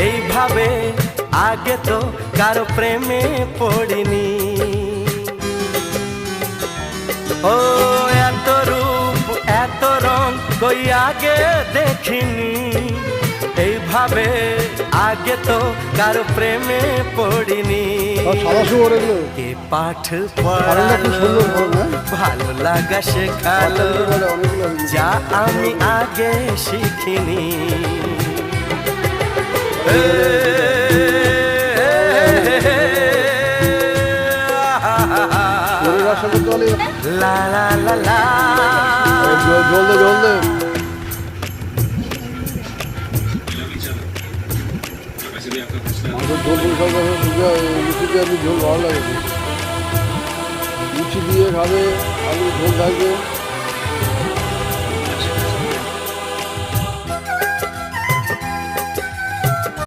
এইভাবে আগে তো কারো প্রেমে পড়িনি। ও এত রূপ এত রং কই আগে দেখিনি। এইভাবে আগে তো কারো প্রেমে পড়িনি। কে পাঠ পড়ালো ভালো লাগা শেখালো যা আমি আগে শিখিনি। লা লা লা লা জল দে ঝোল ভালো লাগে, লুচি দিয়ে খাবে, আলু ঝোল থাকবে।